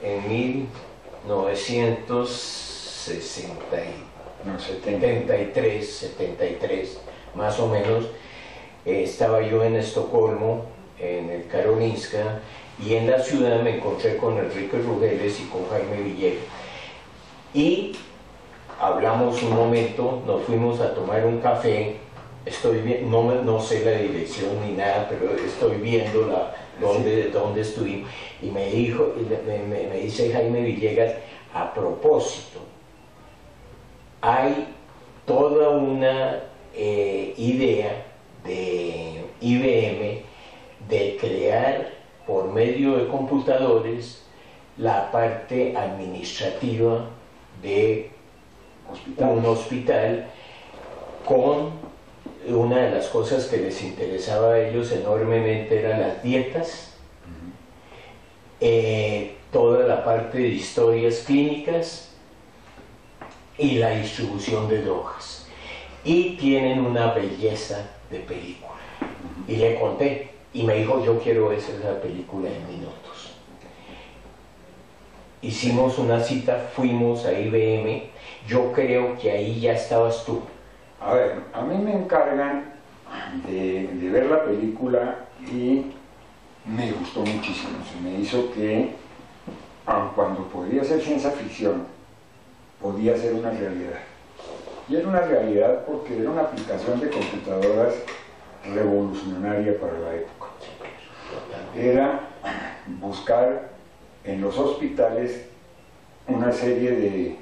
en 1973, más o menos. Estaba yo en Estocolmo, en el Karolinska, y en la ciudad me encontré con Enrique Rugeles y con Jaime Villegas. Y hablamos un momento, nos fuimos a tomar un café. No sé la dirección ni nada, pero estoy viendo dónde estuvimos. Y me dice Jaime Villegas, a propósito, hay toda una idea de IBM de crear por medio de computadores la parte administrativa de un hospital, con una de las cosas que les interesaba a ellos enormemente eran las dietas, toda la parte de historias clínicas y la distribución de drogas. Y tienen una belleza de película. Y le conté, y me dijo, yo quiero ver esa película en minutos. Hicimos una cita, fuimos a IBM, yo creo que ahí ya estabas tú. A ver, a mí me encargan de ver la película y me gustó muchísimo. Se me hizo que, aun cuando podía ser ciencia ficción, podía ser una realidad. Y era una realidad porque era una aplicación de computadoras revolucionaria para la época. Era buscar en los hospitales una serie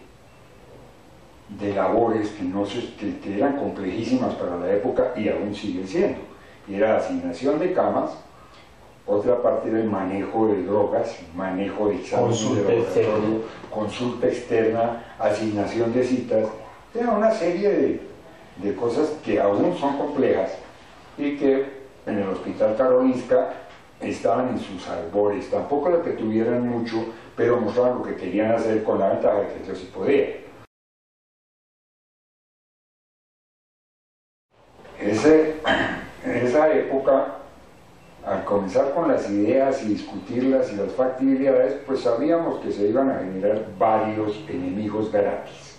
de labores que eran complejísimas para la época y aún siguen siendo. Y era asignación de camas, otra parte era el manejo de drogas, manejo de exámenes de laboratorio, consulta externa, asignación de citas. Era una serie de cosas que aún son complejas y que en el Hospital Karolinska estaban en sus albores. Tampoco lo que tuvieran mucho, pero mostraban lo que querían hacer, con la ventaja de que ellos sí podían. En esa época, al comenzar con las ideas y discutirlas y las factibilidades, pues sabíamos que se iban a generar varios enemigos gratis.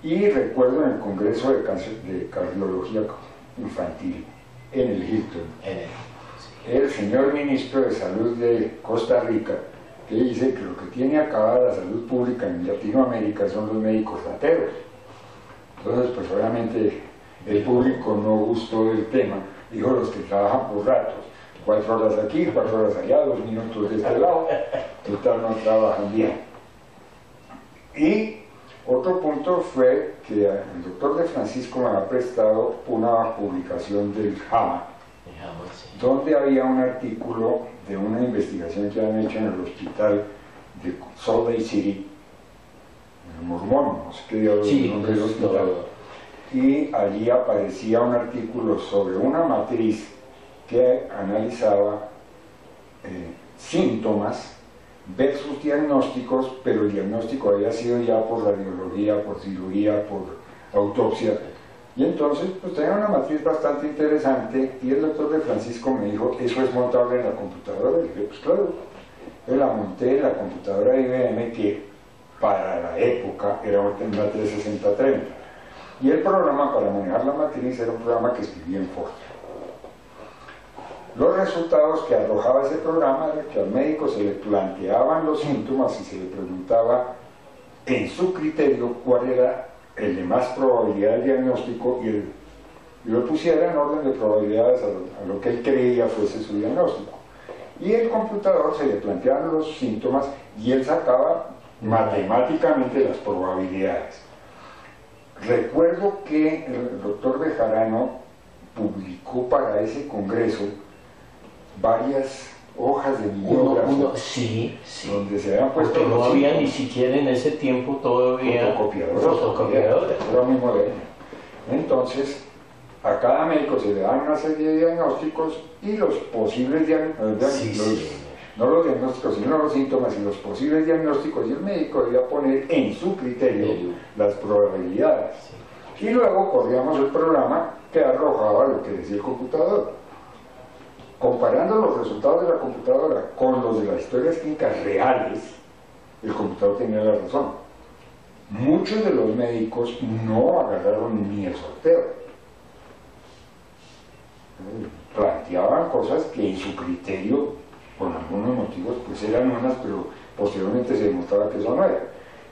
Y recuerdo en el Congreso de Cardiología Infantil, en el Hilton, el señor ministro de Salud de Costa Rica, que dice que lo que tiene acabada la salud pública en Latinoamérica son los médicos rateros. Entonces, pues obviamente el público no gustó del tema, dijo los que trabajan por ratos, 4 horas aquí, 4 horas allá, 2 minutos de este lado, total no trabajan bien. Y otro punto fue que el doctor de Francisco me ha prestado una publicación del JAMA, donde había un artículo de una investigación que han hecho en el hospital de Salt Lake City, en el Mormón, no sé qué diablos es el nombre del hospital. Y allí aparecía un artículo sobre una matriz que analizaba síntomas versus diagnósticos, pero el diagnóstico había sido ya por radiología, por cirugía, por autopsia. Y entonces pues tenía una matriz bastante interesante y el doctor de Francisco me dijo, ¿eso es montable en la computadora? Y dije, pues claro. Yo la monté en la computadora de IBM, que para la época era una 36030. Y el programa para manejar la matriz era un programa que escribía en Fortran. Los resultados que arrojaba ese programa era que al médico se le planteaban los síntomas y se le preguntaba en su criterio cuál era el de más probabilidad del diagnóstico y lo pusiera en orden de probabilidades a lo que él creía fuese su diagnóstico. Y el computador se le planteaban los síntomas y él sacaba matemáticamente las probabilidades. Recuerdo que el doctor Bejarano publicó para ese congreso varias hojas de bibliografía, donde se habían puesto porque no había ni siquiera en ese tiempo todavía fotocopiadoras. Era muy moderno. Entonces, a cada médico se le dan una serie de diagnósticos y los posibles diagnósticos, no los diagnósticos, sino los síntomas y los posibles diagnósticos, y el médico debía poner en su criterio las probabilidades. Y luego corríamos el programa que arrojaba lo que decía el computador. comparando los resultados de la computadora con los de las historias clínicas reales, el computador tenía la razón. Muchos de los médicos no agarraron ni el sorteo. Planteaban cosas que en su criterio, por algunos motivos, pues eran unas, pero posteriormente se demostraba que eso no era.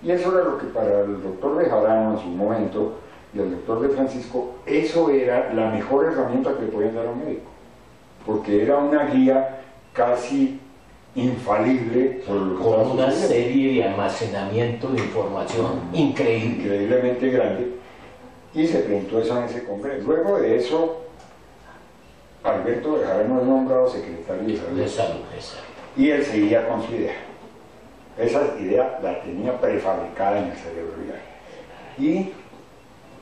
Y eso era lo que para el doctor Bejarano en su momento y el doctor de Francisco, eso era la mejor herramienta que le podían dar a un médico, porque era una guía casi infalible sobre lo que estaba con una sucediendo. serie de almacenamiento de información increíble. Increíblemente grande, y se presentó eso en ese congreso. Luego de eso, Alberto Bejarano es nombrado secretario de Salud. De salud, exacto. Y él seguía con su idea. Esa idea la tenía prefabricada en el cerebro ya. Y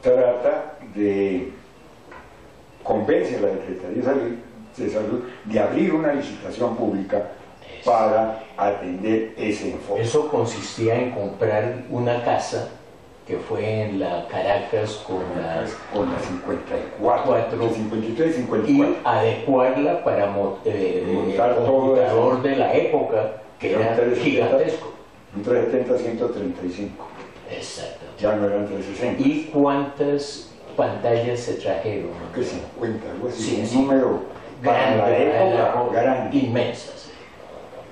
trata de convencer a la Secretaría de Salud de abrir una licitación pública para atender ese enfoque. Eso consistía en comprar una casa que fue en la Caracas con la 54, 53 y y 54. adecuarla para Montar el todo computador eso. de la época, que Era un era 370. gigantesco. Un 370-135. Exacto. Ya no eran 360. ¿Y cuántas pantallas se trajeron? Creo que 50, algo así. Sí, Un sí. número para la época época, grande. inmensas.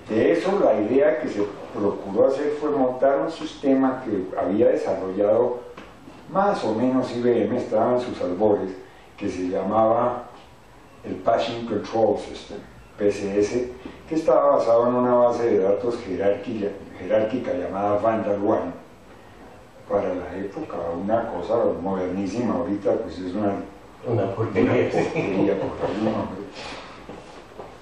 De eso, la idea que se procuró hacer fue montar un sistema que había desarrollado más o menos IBM, estaba en sus albores, que se llamaba el Patient Control System, PCS, que estaba basado en una base de datos jerárquica llamada Vandal One. Para la época, una cosa modernísima, ahorita pues es Una porquería. porquería por algún nombre.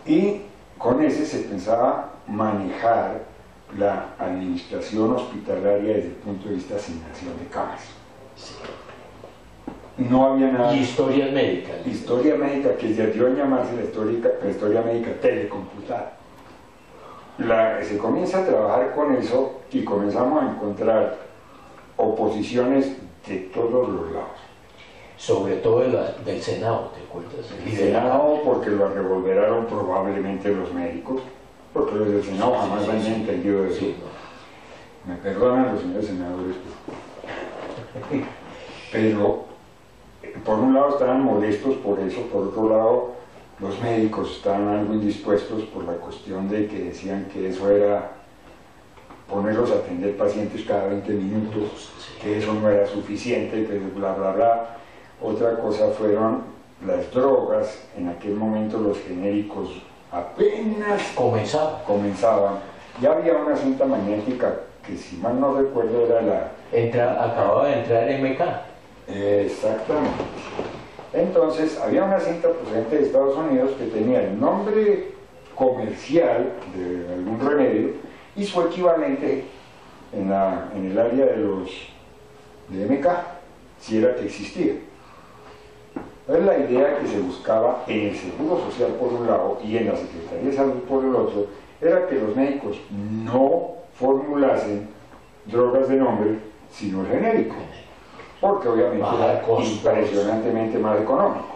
Y con ese se pensaba manejar la administración hospitalaria desde el punto de vista de asignación de camas. Sí. No había nada. Y historias médicas. Historia médica, que ya dio a llamarse la historia médica telecomputada. Se comienza a trabajar con eso y comenzamos a encontrar oposiciones de todos los lados. Sobre todo del Senado, ¿te acuerdas? El Senado, porque lo revolveraron probablemente los médicos, porque los del Senado jamás han entendido eso. Sí, Me perdonan los señores senadores, pero por un lado estaban molestos por eso, por otro lado los médicos estaban algo indispuestos por la cuestión de que decían que eso era ponerlos a atender pacientes cada 20 minutos, que eso no era suficiente, que bla bla bla. Otra cosa fueron las drogas. En aquel momento los genéricos apenas comenzaban. Ya había una cinta magnética que, si mal no recuerdo, era acababa de entrar MK. Exactamente. Entonces había una cinta procedente de Estados Unidos que tenía el nombre comercial de algún remedio y su equivalente en el área de MK, si era que existía. Entonces la idea que se buscaba en el Seguro Social por un lado y en la Secretaría de Salud por el otro era que los médicos no formulasen drogas de nombre sino el genérico, porque obviamente era impresionantemente más económico.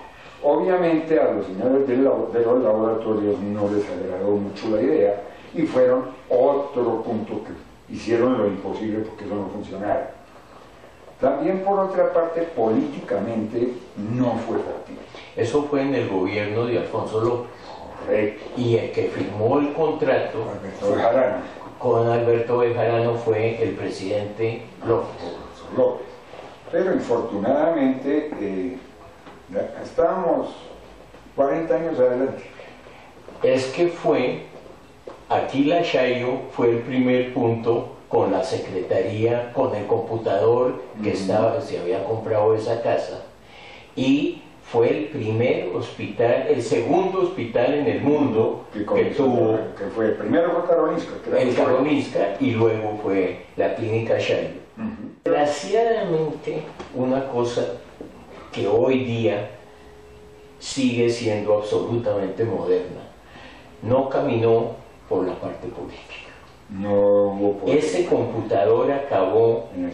Obviamente a los señores de los laboratorios no les agradó mucho la idea y fueron otro punto que hicieron lo imposible porque eso no funcionara. También, por otra parte, políticamente no fue factible. Eso fue en el gobierno de Alfonso López. Correcto. Y el que firmó el contrato Alberto Bejarano. con Alberto Bejarano fue el presidente López. Pero infortunadamente estábamos 40 años adelante. Es que Aquila Chayo fue el primer punto con la secretaría, con el computador que se había comprado esa casa, y fue el primer hospital, el segundo hospital en el mundo que tuvo. Que fue, primero fue Karolinska. El Karolinska y luego fue la clínica Chayo. Desgraciadamente, una cosa que hoy día sigue siendo absolutamente moderna, no caminó por la parte política. No hubo poder. Ese computador acabó en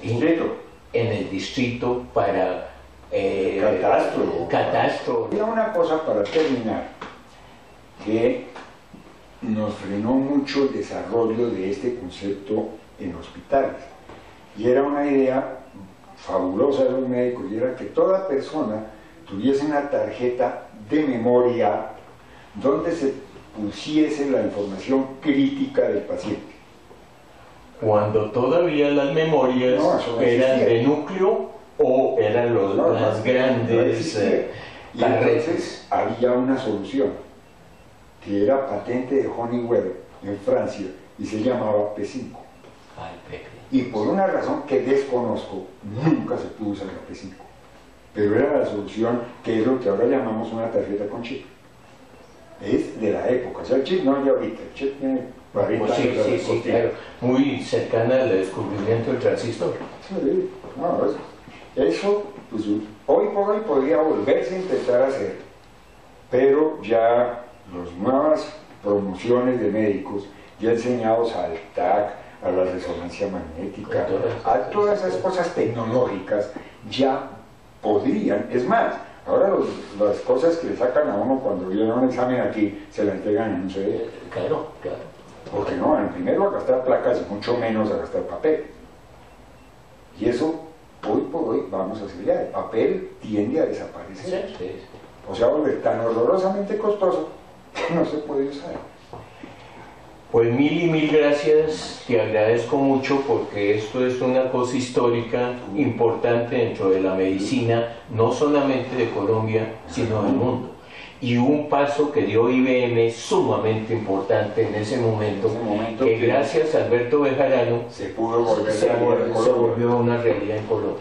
el distrito para catastro. catastro. Y una cosa para terminar. que nos frenó mucho el desarrollo de este concepto en hospitales. Y era una idea fabulosa de los médicos, y era que toda persona tuviese una tarjeta de memoria donde se pusiese la información crítica del paciente. Cuando todavía las memorias no eran de núcleo o eran las grandes y entonces había una solución que era patente de Honeywell en Francia y se llamaba P5. Y por una razón que desconozco, nunca se pudo usar la P5. Pero era la solución, que es lo que ahora llamamos una tarjeta con chip. Es de la época, o sea, el chip no es de ahorita, el chip tiene 40 años. Sí, claro, muy cercana al descubrimiento del transistor. Sí, no, eso pues, hoy por hoy podría volverse a intentar hacer, pero ya las nuevas promociones de médicos, ya enseñados al TAC, a la resonancia magnética, a todas esas cosas tecnológicas, ya podrían, es más, ahora las cosas que le sacan a uno cuando viene un examen aquí, se la entregan en un CD. Claro. Porque no, primero a gastar placas y mucho menos a gastar papel. Y eso, hoy por hoy, vamos a hacer ya, el papel tiende a desaparecer. Sí. O sea, volver tan horrorosamente costoso que no se puede usar. Pues mil gracias, te agradezco mucho porque esto es una cosa histórica importante dentro de la medicina, no solamente de Colombia, sino del mundo. Y un paso que dio IBM sumamente importante en ese momento que gracias a Alberto Bejarano se pudo volver se volvió una realidad en Colombia.